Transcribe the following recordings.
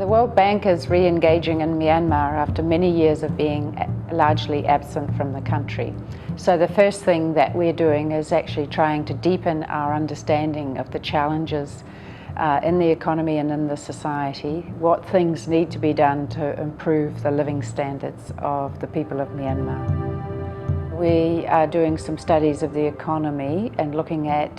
The World Bank is re-engaging in Myanmar after many years of being largely absent from the country. So the first thing that we're doing is actually trying to deepen our understanding of the challenges in the economy and in the society, what things need to be done to improve the living standards of the people of Myanmar. We are doing some studies of the economy and looking at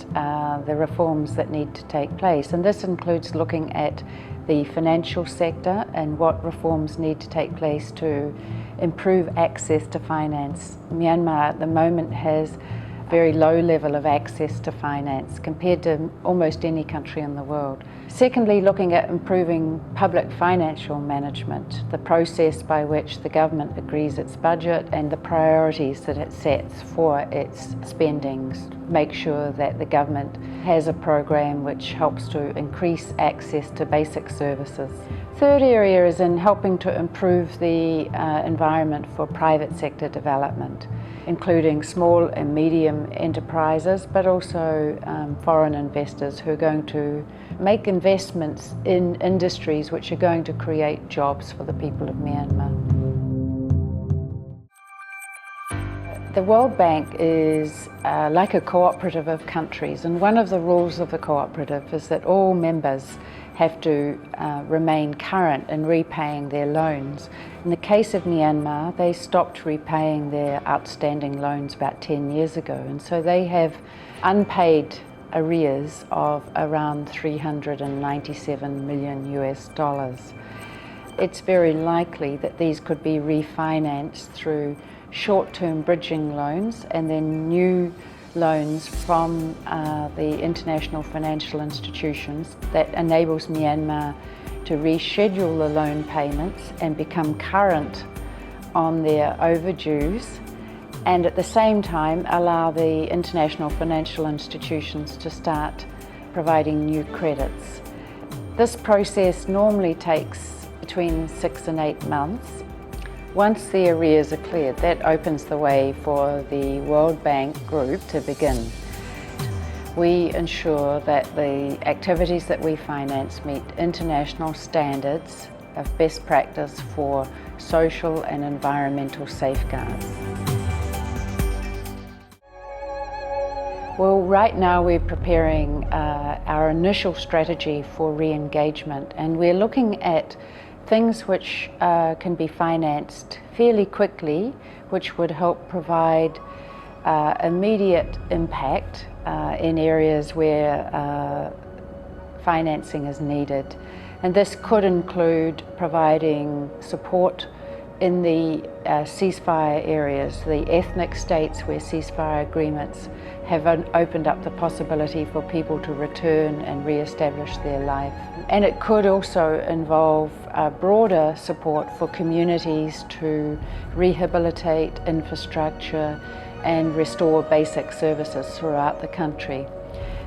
the reforms that need to take place, and this includes looking at the financial sector and what reforms need to take place to improve access to finance. Myanmar at the moment has a very low level of access to finance compared to almost any country in the world. Secondly, looking at improving public financial management, the process by which the government agrees its budget and the priorities that it sets for its spendings. Make sure that the government has a program which helps to increase access to basic services. Third area is in helping to improve the environment for private sector development, including small and medium enterprises, but also foreign investors who are going to make investments in industries which are going to create jobs for the people of Myanmar. The World Bank is like a cooperative of countries, and one of the rules of the cooperative is that all members have to remain current in repaying their loans. In the case of Myanmar, they stopped repaying their outstanding loans about 10 years ago, and so they have unpaid arrears of around $397 million US. It's very likely that these could be refinanced through short-term bridging loans and then new loans from the international financial institutions that enables Myanmar to reschedule the loan payments and become current on their overdues, and at the same time allow the international financial institutions to start providing new credits. This process normally takes between 6 and 8 months. Once the arrears are cleared, that opens the way for the World Bank group to begin. We ensure that the activities that we finance meet international standards of best practice for social and environmental safeguards. Well, right now we're preparing our initial strategy for re-engagement, and we're looking at things which can be financed fairly quickly, which would help provide immediate impact in areas where financing is needed. And this could include providing support in the ceasefire areas, the ethnic states where ceasefire agreements have opened up the possibility for people to return and re-establish their life. And it could also involve broader support for communities to rehabilitate infrastructure and restore basic services throughout the country.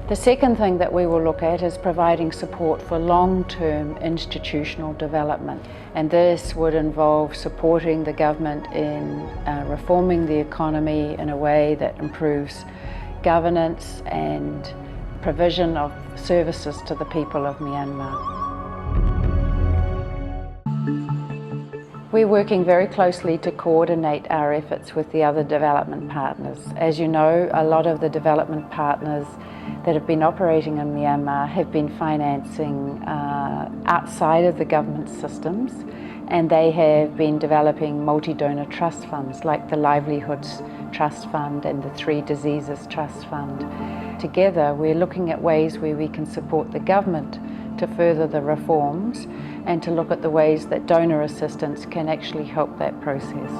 The second thing that we will look at is providing support for long-term institutional development, and this would involve supporting the government in reforming the economy in a way that improves governance and provision of services to the people of Myanmar. We're working very closely to coordinate our efforts with the other development partners. As you know, a lot of the development partners that have been operating in Myanmar have been financing outside of the government systems, and they have been developing multi-donor trust funds like the Livelihoods Trust Fund and the Three Diseases Trust Fund. Together, we're looking at ways where we can support the government to further the reforms and to look at the ways that donor assistance can actually help that process.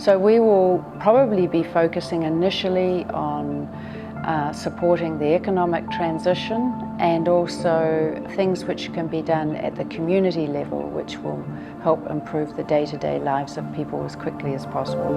So we will probably be focusing initially on supporting the economic transition and also things which can be done at the community level, which will help improve the day-to-day lives of people as quickly as possible.